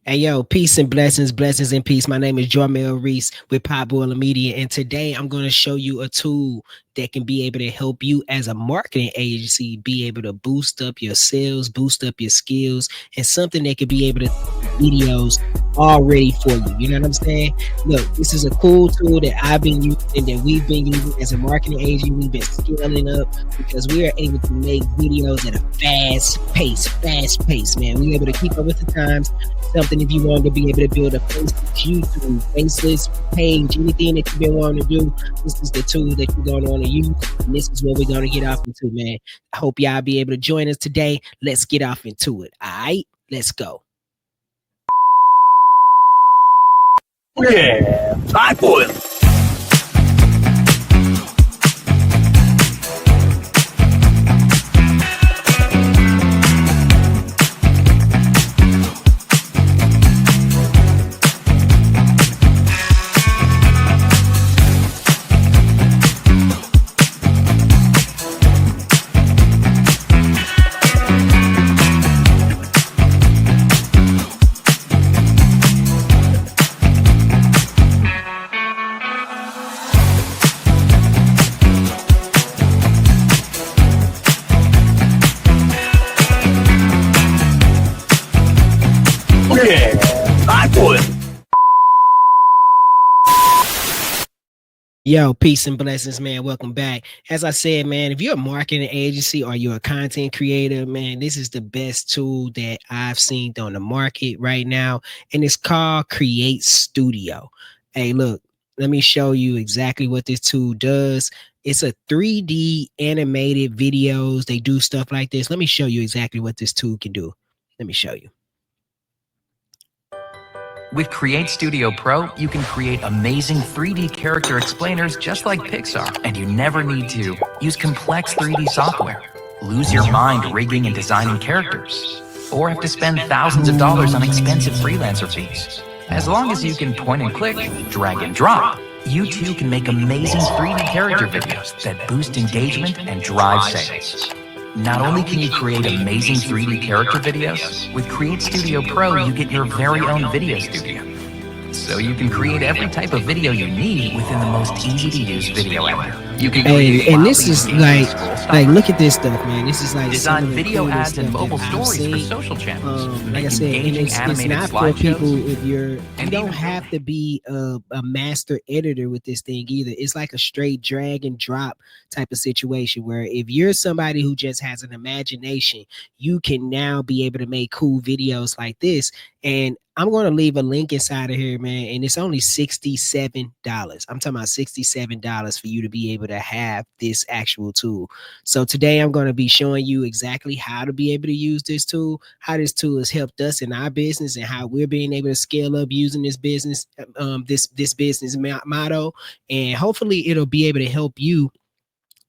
Hey yo, peace and blessings, blessings and peace. My name is Jormel Reese with Pop Boiler Media, and today I'm going to show you a tool that can be able to help you as a marketing agency be able to boost up your sales, boost up your skills, and something that can be able to videos all ready for you. You know what I'm saying? Look, this is a cool tool that I've been using, that we've been using as a marketing agency. We've been scaling up because we are able to make videos at a fast pace, man. We're able to keep up with the times. Something if you want to be able to build a faceless YouTube, faceless page, anything that you've been wanting to do, this is the tool that you're going to want to use. And this is what we're going to get off into, man. I hope y'all be able to join us today. Let's get off into it. All right, let's go. Yeah, Pop Boiler. Yo, peace and blessings, man. Welcome back. As I said, man, if you're a marketing agency or you're a content creator, man, this is the best tool that I've seen on the market right now. And it's called Create Studio. Hey, look, let me show you exactly what this tool does. It's a 3D animated videos. They do stuff like this. Let me show you exactly what this tool can do. Let me show you. With Create Studio Pro, you can create amazing 3D character explainers just like Pixar, and you never need to use complex 3D software, lose your mind rigging and designing characters, or have to spend thousands of dollars on expensive freelancer fees. As long as you can point and click, drag and drop, you too can make amazing 3D character videos that boost engagement and drive sales. Not only can you create amazing 3D character videos, with Create Studio Pro you get your very own video studio. So you can create every type of video you need within the most easy-to-use video editor. You can create and this is like look at this stuff, man. This is like design video ads and mobile stories for social channels. Like I said, and it's not for people if you don't have to be a master editor with this thing either. It's like a straight drag and drop type of situation where if you're somebody who just has an imagination, you can now be able to make cool videos like this. And I'm going to leave a link inside of here, man. And it's only $67. I'm talking about $67 for you to be able to have this actual tool. So today I'm going to be showing you exactly how to be able to use this tool, how this tool has helped us in our business, and how we're being able to scale up using this business, this business motto. And hopefully it'll be able to help you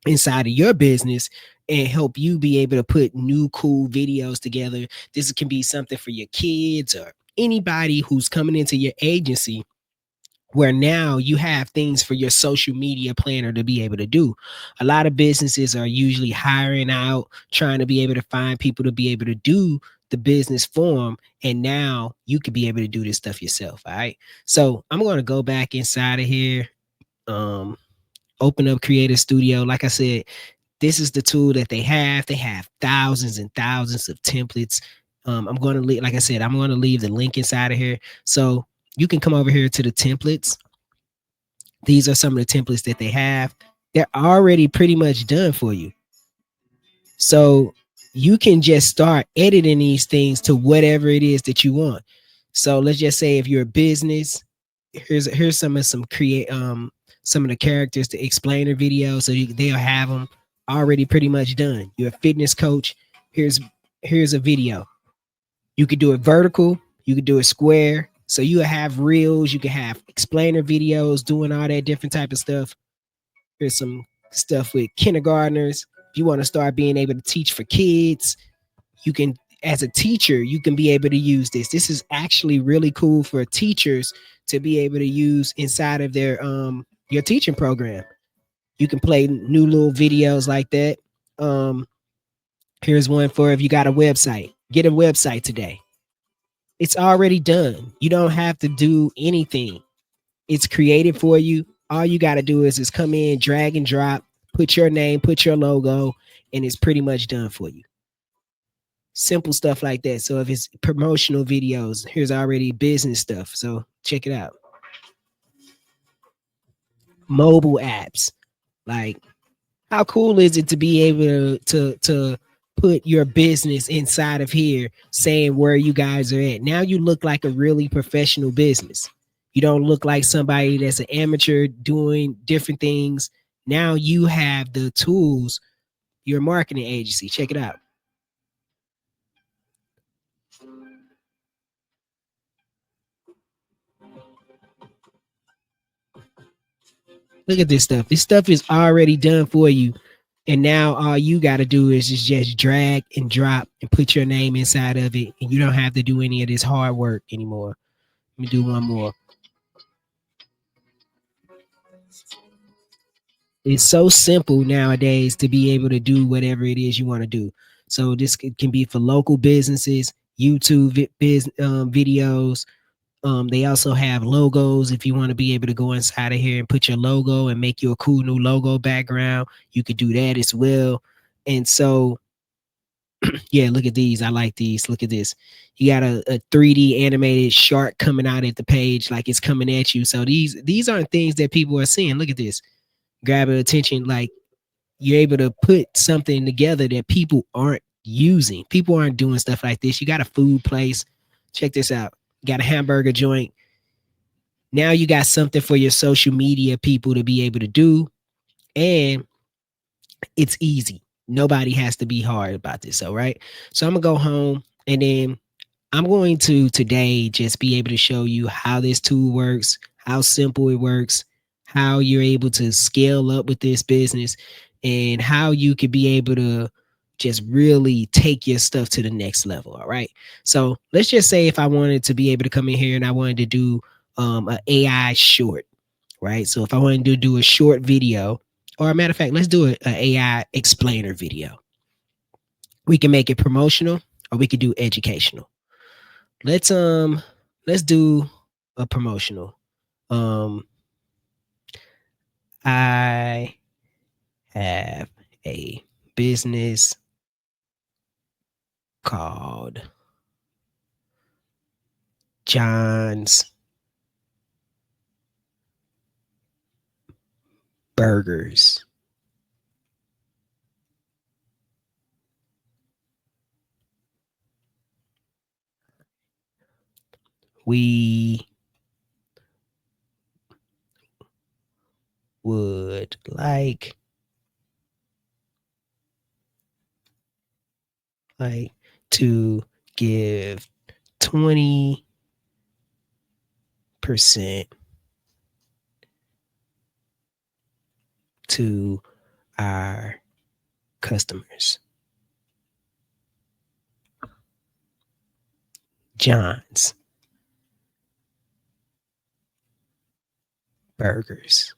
inside of your business and help you be able to put new cool videos together. This can be something for your kids or anybody who's coming into your agency, where now you have things for your social media planner to be able to do. A lot of businesses are usually hiring out, trying to be able to find people to be able to do the business for them. And now you could be able to do this stuff yourself. All right. So I'm going to go back inside of here. Open up Creative Studio. Like I said, this is the tool that they have. They have thousands and thousands of templates. I'm going to leave, like I said, I'm going to leave the link inside of here. So you can come over here to the templates. These are some of the templates that they have. They're already pretty much done for you. So you can just start editing these things to whatever it is that you want. So let's just say if you're a business, here's some of the characters to explain their video. So they'll have them already pretty much done. You're a fitness coach. Here's a video. You could do it vertical. You could do it square. So you have reels. You can have explainer videos doing all that different type of stuff. Here's some stuff with kindergartners. If you want to start being able to teach for kids, you can, as a teacher, you can be able to use this. This is actually really cool for teachers to be able to use inside of their your teaching program. You can play new little videos like that. Here's one for if you got a website. Get a website today. It's already done. You don't have to do anything. It's created for you. All you got to do is come in, drag and drop, put your name, put your logo, and it's pretty much done for you. Simple stuff like that. So if it's promotional videos, here's already business stuff. So check it out. Mobile apps. Like, how cool is it to be able to put your business inside of here saying where you guys are at? Now you look like a really professional business. You don't look like somebody that's an amateur doing different things. Now you have the tools, your marketing agency. Check it out. Look at this stuff. This stuff is already done for you. And now all you got to do is just drag and drop and put your name inside of it. And you don't have to do any of this hard work anymore. Let me do one more. It's so simple nowadays to be able to do whatever it is you want to do. So this can be for local businesses, YouTube videos. They also have logos. If you want to be able to go inside of here and put your logo and make you a cool new logo background, you could do that as well. And so, yeah, look at these. I like these. Look at this. You got a 3D animated shark coming out at the page like it's coming at you. So these aren't things that people are seeing. Look at this. Grabbing attention, like you're able to put something together that people aren't using. People aren't doing stuff like this. You got a food place. Check this out. You got a hamburger joint. Now you got something for your social media people to be able to do. And it's easy. Nobody has to be hard about this. All right. So I'm going to go home and then I'm going to today just be able to show you how this tool works, how simple it works, how you're able to scale up with this business, and how you could be able to just really take your stuff to the next level. All right. So let's just say if I wanted to be able to come in here and I wanted to do an AI short, right? So if I wanted to do a short video, or a matter of fact, let's do an AI explainer video. We can make it promotional or we could do educational. Let's do a promotional. I have a business called John's Burgers. We would like to give 20% to our customers. John's Burgers.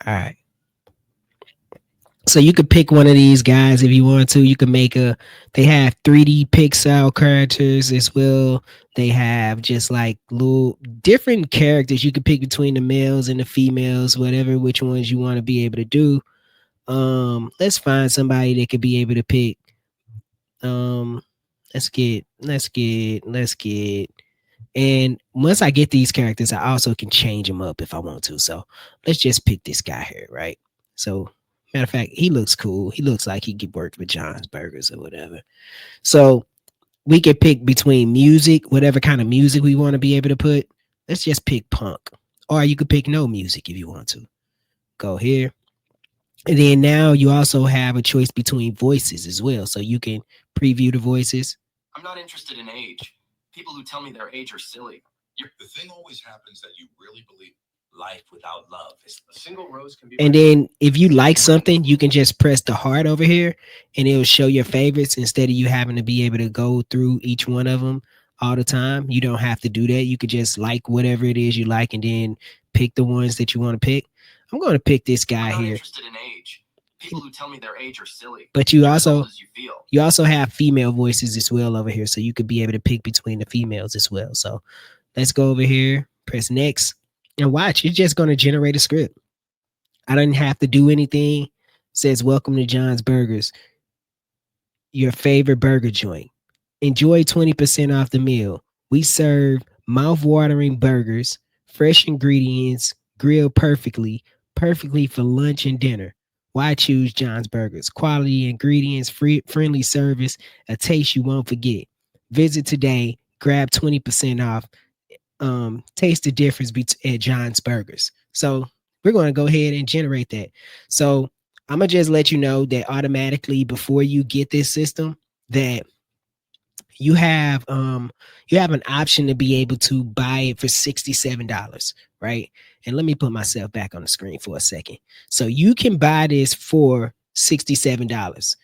All right. So you could pick one of these guys if you want to. You can make they have 3D pixel characters as well. They have just like little different characters. You could pick between the males and the females, whatever, which ones you want to be able to do. Let's find somebody that could be able to pick. Let's get. And once I get these characters, I also can change them up if I want to. So let's just pick this guy here, right? So matter of fact, he looks cool. He looks like he could work with John's Burgers or whatever. So we could pick between music, whatever kind of music we want to be able to put. Let's just pick punk. Or you could pick no music if you want to. Go here. And then now you also have a choice between voices as well. So you can preview the voices. I'm not interested in age. People who tell me their age are silly. The thing always happens that you really believe. Life without love is a single rose can be. And then if you like something, you can just press the heart over here and it'll show your favorites instead of you having to be able to go through each one of them all the time. You don't have to do that. You could just like whatever it is you like and then pick the ones that you want to pick. I'm going to pick this guy here. Interested in age. People who tell me their age are silly. But you also have female voices as well over here, so you could be able to pick between the females as well. So let's go over here, press next, and watch. It's just going to generate a script. I didn't have to do anything. It says, welcome to John's Burgers, your favorite burger joint. Enjoy 20% off the meal. We serve mouth-watering burgers, fresh ingredients, grilled perfectly for lunch and dinner. Why choose John's Burgers? Quality ingredients, friendly service, a taste you won't forget. Visit today, grab 20% off. Taste the difference at John's Burgers. So we're going to go ahead and generate that. So I'm going to just let you know that automatically before you get this system that you have an option to be able to buy it for $67, right? And let me put myself back on the screen for a second. So you can buy this for $67.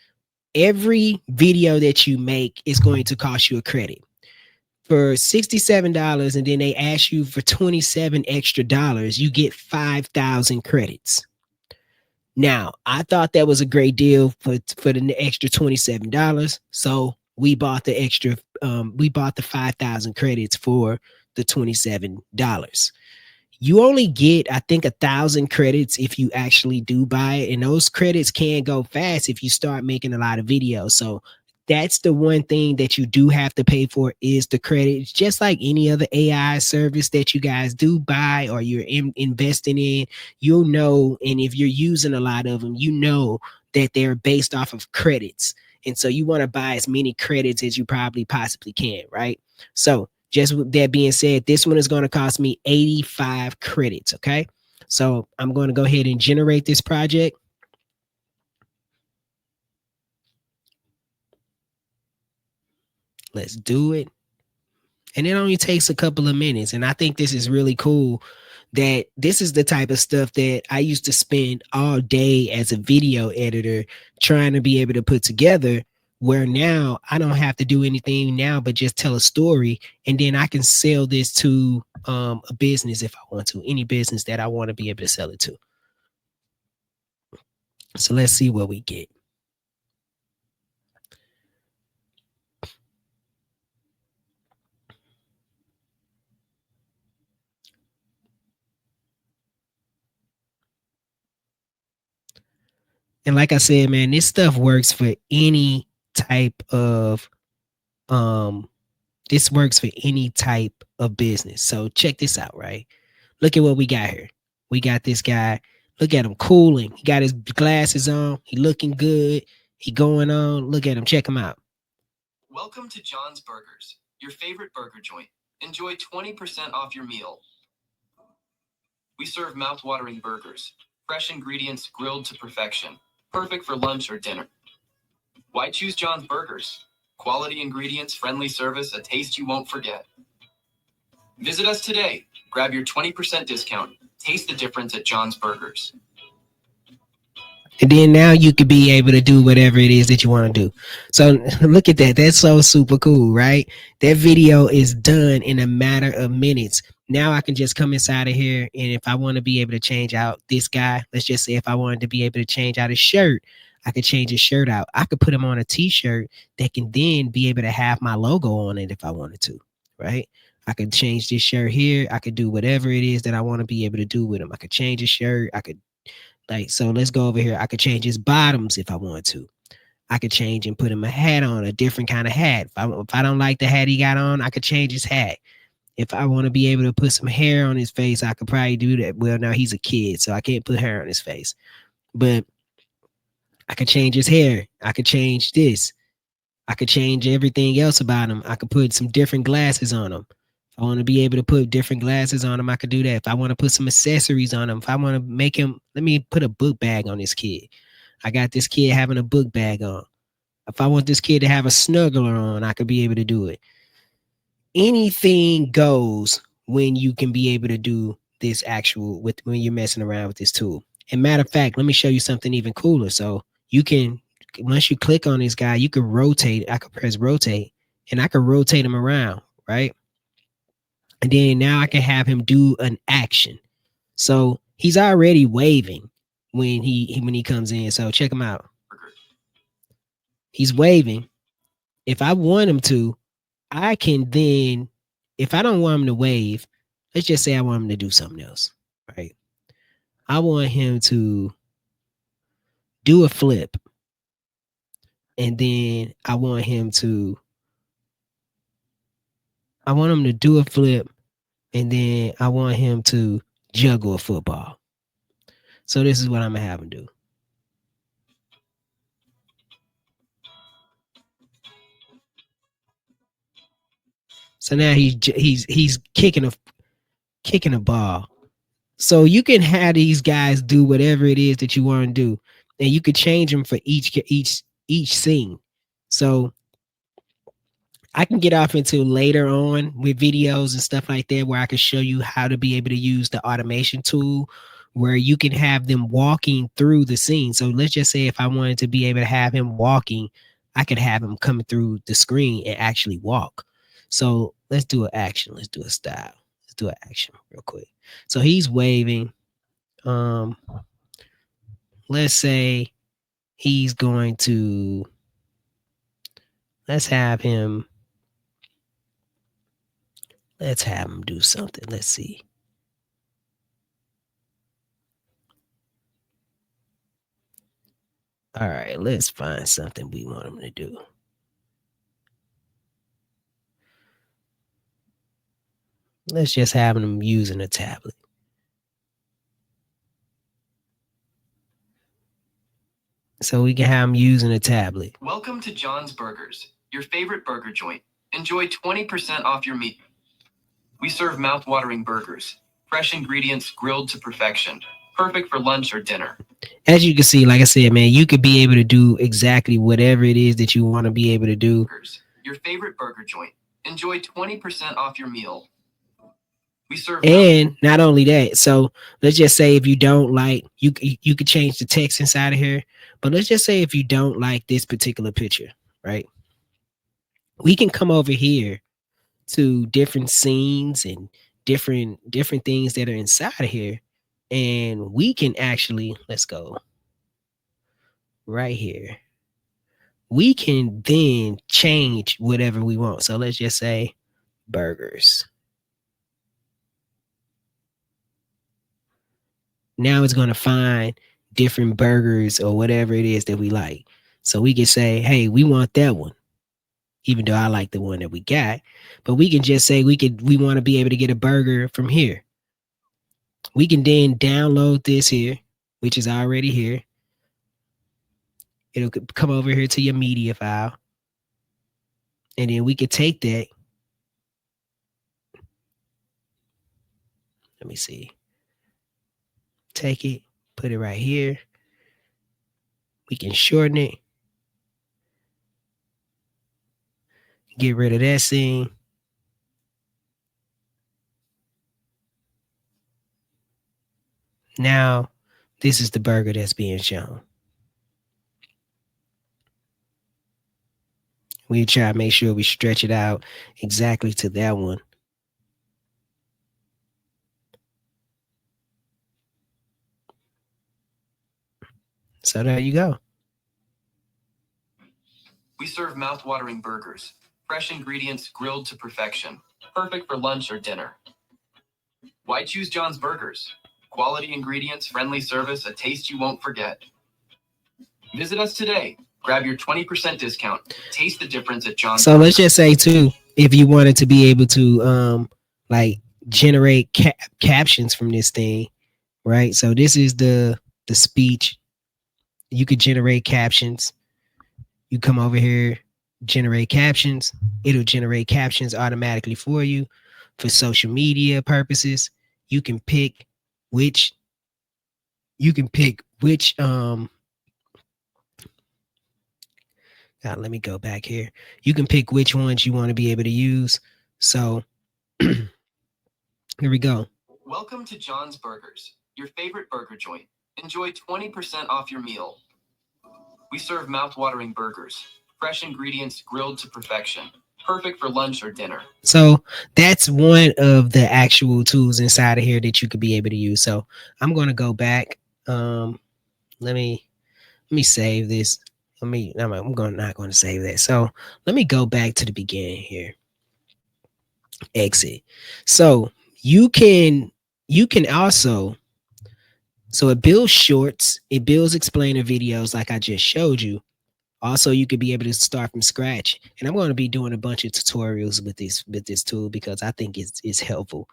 Every video that you make is going to cost you a credit. For $67, and then they ask you for $27 extra, you get 5,000 credits. Now, I thought that was a great deal for the extra $27. So we bought the extra, we bought the 5,000 credits for the $27. You only get, I think, 1,000 credits if you actually do buy it. And those credits can go fast if you start making a lot of videos. So that's the one thing that you do have to pay for is the credits, just like any other AI service that you guys do buy or you're investing in, you'll know. And if you're using a lot of them, you know that they're based off of credits. And so you want to buy as many credits as you probably possibly can, right? So just with that being said, this one is going to cost me 85 credits, okay? So I'm going to go ahead and generate this project. Let's do it. And it only takes a couple of minutes. And I think this is really cool that this is the type of stuff that I used to spend all day as a video editor trying to be able to put together, where now I don't have to do anything now but just tell a story, and then I can sell this to a business if I want to, any business that I want to be able to sell it to. So let's see what we get. And like I said, man, this stuff works for any type of this works for any type of business. So check this out, right? Look at what we got here. We got this guy. Look at him cooling. He got his glasses on. He looking good. He going on. Look at him. Check him out. Welcome to John's Burgers, your favorite burger joint. Enjoy 20% off your meal. We serve mouth-watering burgers, fresh ingredients grilled to perfection, perfect for lunch or dinner. Why choose John's Burgers? Quality ingredients, friendly service, a taste you won't forget. Visit us today. Grab your 20% discount. Taste the difference at John's Burgers. And then now you could be able to do whatever it is that you want to do. So look at that. That's so super cool, right? That video is done in a matter of minutes. Now I can just come inside of here, and if I want to be able to change out this guy, let's just say if I wanted to be able to change out his shirt, I could change his shirt out. I could put him on a t-shirt that can then be able to have my logo on it if I wanted to, right? I could change this shirt here. I could do whatever it is that I want to be able to do with him. I could change his shirt. I could so let's go over here. I could change his bottoms if I want to. I could change and put him a hat on, a different kind of hat. If I don't like the hat he got on, I could change his hat. If I want to be able to put some hair on his face, I could probably do that. Well, now he's a kid, so I can't put hair on his face. But I could change his hair. I could change this. I could change everything else about him. I could put some different glasses on him. If I want to be able to put different glasses on him, I could do that. If I want to put some accessories on him, if I want to make him, let me put a book bag on this kid. I got this kid having a book bag on. If I want this kid to have a snuggler on, I could be able to do it. Anything goes when you can be able to do this when you're messing around with this tool. And matter of fact, let me show you something even cooler. So you can, once you click on this guy, you can rotate. I could press rotate and I can rotate him around, right? And then now I can have him do an action. So he's already waving. when he comes in. So check him out. Burger. He's waving. If I want him to, I can then, if I don't want him to wave, let's just say I want him to do something else, right? I want him to do a flip. And then I want him to do a flip. And then I want him to juggle a football. So this is what I'm going to have him do. So now he's kicking a ball. So you can have these guys do whatever it is that you want to do, and you could change them for each scene. So I can get off into later on with videos and stuff like that where I can show you how to be able to use the automation tool where you can have them walking through the scene. So let's just say if I wanted to be able to have him walking, I could have him coming through the screen and actually walk. So let's do an action. Let's do a style. Let's do an action real quick. So he's waving. Let's say he's going to, let's have him do something. Let's see. All right, let's find something we want him to do. Let's just have him using a tablet. So we can have him using a tablet. Welcome to John's Burgers, your favorite burger joint. Enjoy 20% off your meat. We serve mouth-watering burgers, fresh ingredients grilled to perfection, perfect for lunch or dinner. As you can see, like I said, man, you could be able to do exactly whatever it is that you want to be able to do. Your favorite burger joint. Enjoy 20% off your meal. We serve. And not only that, so let's just say if you don't like, you could change the text inside of here. But let's just say if you don't like this particular picture, right? We can come over here to different scenes and different things that are inside of here. And we can actually, let's go right here. We can then change whatever we want. So let's just say burgers. Now it's going to find different burgers or whatever it is that we like. So we can say, hey, we want that one, even though I like the one that we got. But we can just say we want to be able to get a burger from here. We can then download this here, which is already here. It'll come over here to your media file. And then we can take that. Let me see. Take it, put it right here. We can shorten it. Get rid of that scene. Now, this is the burger that's being shown. We try to make sure we stretch it out exactly to that one. So there you go. We serve mouth-watering burgers, fresh ingredients grilled to perfection, perfect for lunch or dinner. Why choose John's Burgers? Quality ingredients, friendly service, a taste you won't forget. Visit us today. Grab your 20% discount. Taste the difference at John's. So let's just say too, if you wanted to be able to like generate captions from this thing, right? So this is the speech. You could generate captions. You come over here, generate captions. It'll generate captions automatically for you for social media purposes. You can pick which let me go back here. You can pick which ones you want to be able to use. So here we go. Welcome to John's Burgers, your favorite burger joint. Enjoy 20% off your meal. We serve mouth-watering burgers, fresh ingredients grilled to perfection, perfect for lunch or dinner. So that's one of the actual tools inside of here that you could be able to use. So I'm going to go back. let me save this. I'm not going to save that. So let me go back to the beginning here. Exit. So you can also, so it builds shorts, it builds explainer videos like I just showed you. Also, you could be able to start from scratch. And I'm going to be doing a bunch of tutorials with this tool because I think it's helpful.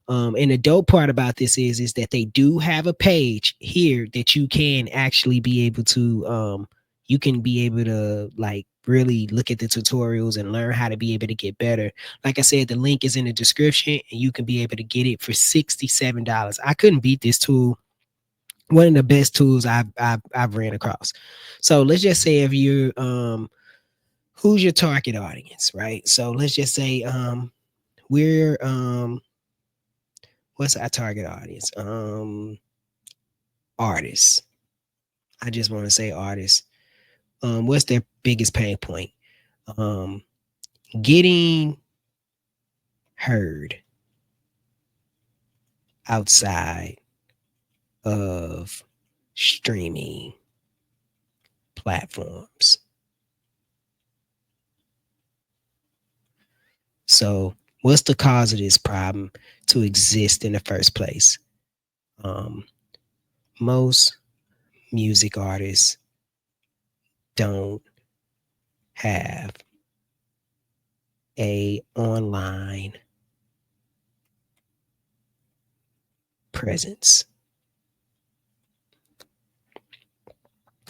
And the dope part about this is that they do have a page here that you can actually be able to you can be able to like really look at the tutorials and learn how to be able to get better. Like I said, the link is in the description and you can be able to get it for $67. I couldn't beat this tool. One of the best tools I've ran across. So let's just say if you're who's your target audience, right? So let's just say we're what's our target audience? Artists. I just want to say artists. What's their biggest pain point? Getting heard outside of streaming platforms. So what's the cause of this problem to exist in the first place? Most music artists don't have a online presence.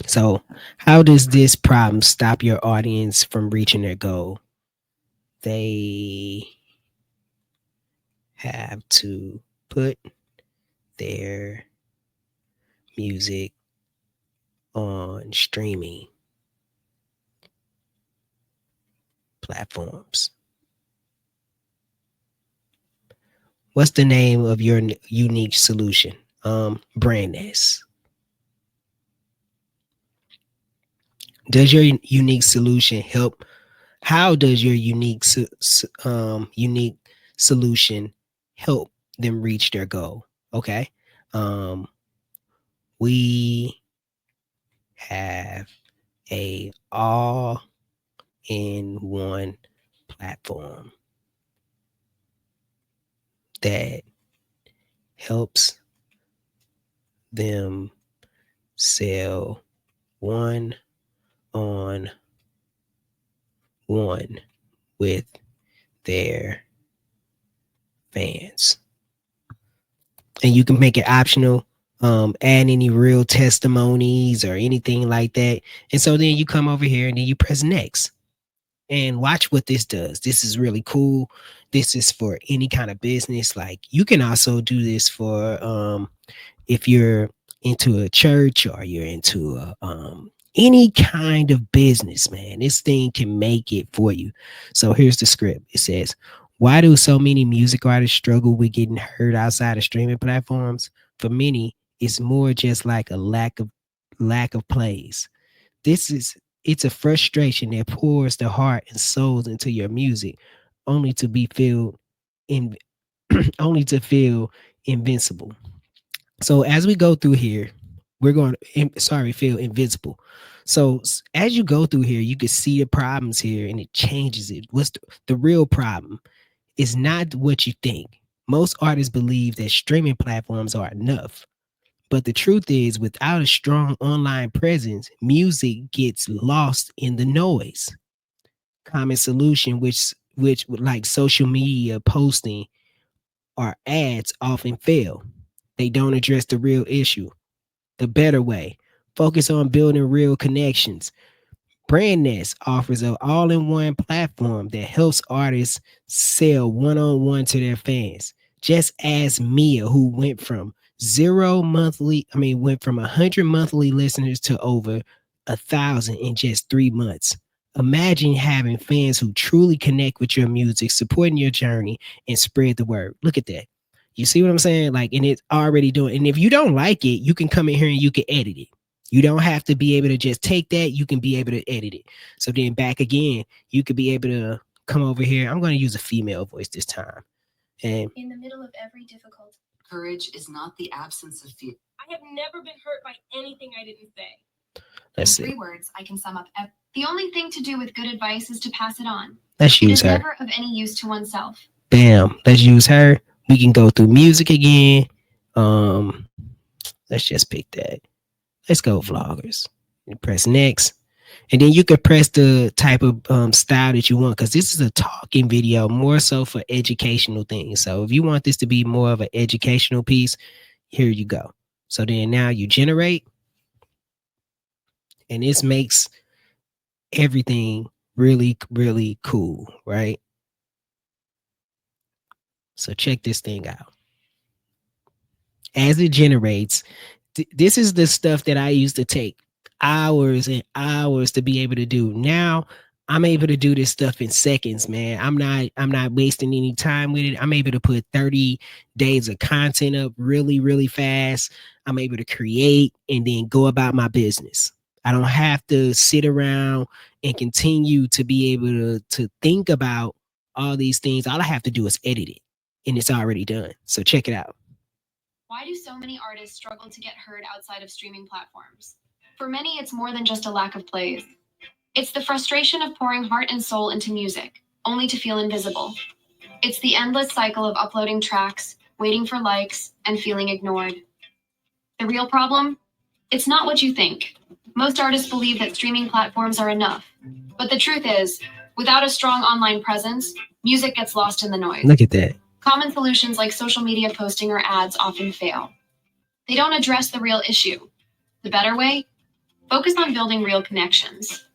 So how does this problem stop your audience from reaching their goal? They have to put their music on streaming platforms. What's the name of your unique solution? Brandness. Does your unique solution help? How does your unique solution help them reach their goal? Okay. We have a all-in-one platform that helps them sell one-on-one with their fans. And you can make it optional, add any real testimonies or anything like that. And so then you come over here and then you press next. And watch what this does. This is really cool. This is for any kind of business. Like you can also do this for if you're into a church or you're into any kind of business, man. This thing can make it for you. So here's the script. It says, why do so many music artists struggle with getting heard outside of streaming platforms? For many, it's more just like a lack of plays. It's a frustration that pours the heart and souls into your music, only to be feel invincible. So as we go through here, we're going to feel invincible. So as you go through here, you can see the problems here and it changes it. What's the real problem? Is not what you think. Most artists believe that streaming platforms are enough. But the truth is, without a strong online presence, music gets lost in the noise. Common solution, which like social media posting or ads, often fail. They don't address the real issue. The better way, focus on building real connections. Brandness offers an all-in-one platform that helps artists sell one-on-one to their fans. Just ask Mia, who went from 100 monthly listeners to over 1,000 in just 3 months. Imagine having fans who truly connect with your music, supporting your journey, and spread the word. Look at that. You see what I'm saying? Like, and it's already doing. And if you don't like it, you can come in here and you can edit it. You don't have to be able to just take that. You can be able to edit it. So then back again, you could be able to come over here. I'm going to use a female voice this time. And in the middle of every difficult. Courage is not the absence of fear. I have never been hurt by anything I didn't say. Let's In see. 3 words, I can sum up. The only thing to do with good advice is to pass it on. Let's It use is her. never of any use to oneself. Bam. Let's use her. We can go through music again. Let's just pick that. Let's go vloggers. You press next. And then you could press the type of style that you want, because this is a talking video more so for educational things. So if you want this to be more of an educational piece, here you go. So then now you generate, and this makes everything really, really cool, right? So check this thing out. As it generates, this is the stuff that I used to take hours and hours to be able to do. Now I'm able to do this stuff in seconds, man. I'm not wasting any time with it. I'm able to put 30 days of content up really, really fast. I'm able to create and then go about my business. I don't have to sit around and continue to be able to think about all these things. All I have to do is edit it, and it's already done. So check it out. Why do so many artists struggle to get heard outside of streaming platforms? For many, it's more than just a lack of plays. It's the frustration of pouring heart and soul into music, only to feel invisible. It's the endless cycle of uploading tracks, waiting for likes, and feeling ignored. The real problem? It's not what you think. Most artists believe that streaming platforms are enough. But the truth is, without a strong online presence, music gets lost in the noise. Look at that. Common solutions like social media posting or ads often fail. They don't address the real issue. The better way? Focus on building real connections.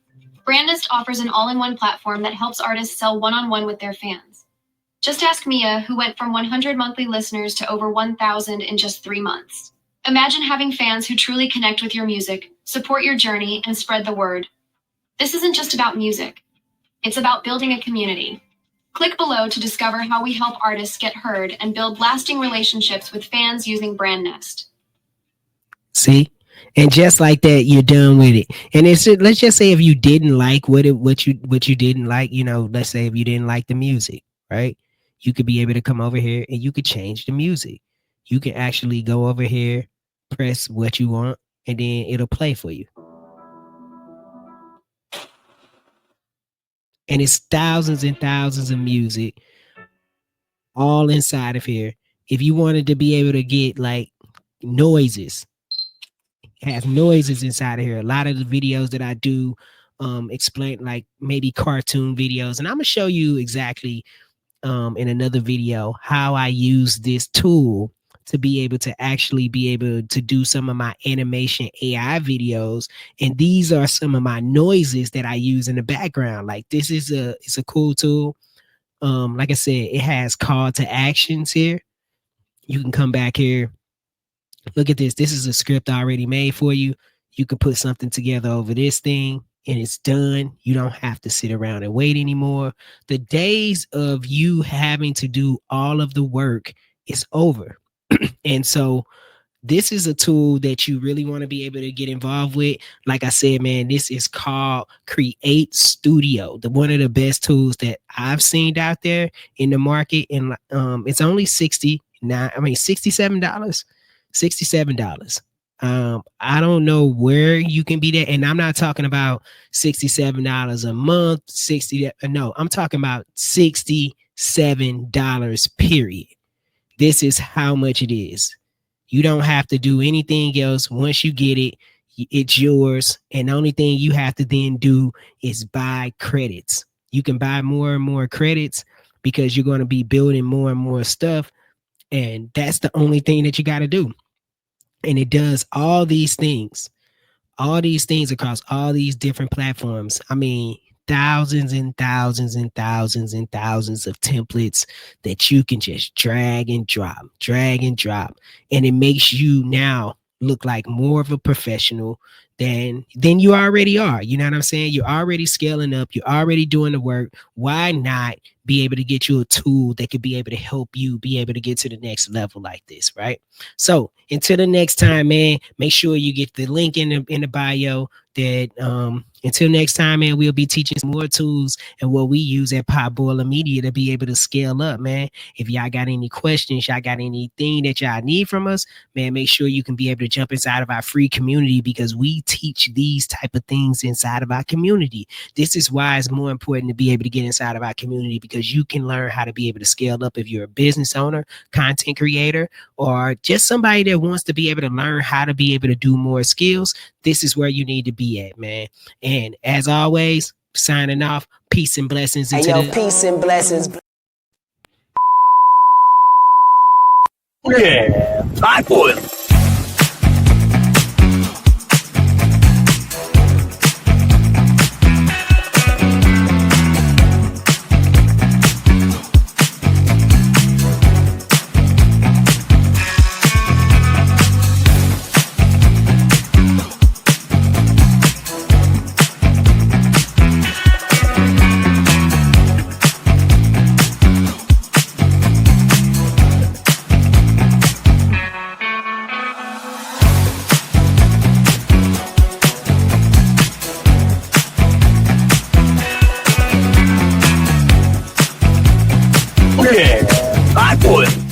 Brandnest offers an all-in-one platform that helps artists sell one-on-one with their fans. Just ask Mia, who went from 100 monthly listeners to over 1,000 in just 3 months. Imagine having fans who truly connect with your music, support your journey, and spread the word. This isn't just about music. It's about building a community. Click below to discover how we help artists get heard and build lasting relationships with fans using Brandnest. See? And just like that, you're done with it. And it's, let's just say if you didn't like what you didn't like, let's say if you didn't like the music, right? You could be able to come over here and you could change the music. You can actually go over here, press what you want, and then it'll play for you. And it's thousands and thousands of music all inside of here. If you wanted to be able to get like noises, have noises inside of here. A lot of the videos that I do explain, like maybe cartoon videos, and I'm gonna show you exactly in another video how I use this tool to be able to actually be able to do some of my animation AI videos. And these are some of my noises that I use in the background. Like this is it's a cool tool. Like I said, it has call to actions here. You can come back here. Look at this. This is a script already made for you. You can put something together over this thing and it's done. You don't have to sit around and wait anymore. The days of you having to do all of the work is over. And so this is a tool that you really want to be able to get involved with. Like I said, man, this is called Create Studio, one of the best tools that I've seen out there in the market. And it's only $67. $67. I don't know where you can be there. And I'm not talking about $67 a month, I'm talking about $67, period. This is how much it is. You don't have to do anything else. Once you get it, it's yours. And the only thing you have to then do is buy credits. You can buy more and more credits because you're going to be building more and more stuff. And that's the only thing that you got to do. And it does all these things across all these different platforms. I mean, thousands and thousands and thousands and thousands of templates that you can just drag and drop. And it makes you now look like more of a professional than you already are. You know what I'm saying? You're already scaling up. You're already doing the work. Why not be able to get you a tool that could be able to help you be able to get to the next level like this, right? So until the next time, man, make sure you get the link in the bio. that until next time, man, we'll be teaching some more tools and what we use at Potboiler Media to be able to scale up, man. If y'all got any questions, y'all got anything that y'all need from us, man, make sure you can be able to jump inside of our free community, because we teach these type of things inside of our community. This is why it's more important to be able to get inside of our community, because you can learn how to be able to scale up if you're a business owner, content creator, or just somebody that wants to be able to learn how to be able to do more skills. This is where you need to be at, man. And as always, signing off, peace and blessings. Peace and blessings. Yeah, Potboiler. Yeah, Potboiler.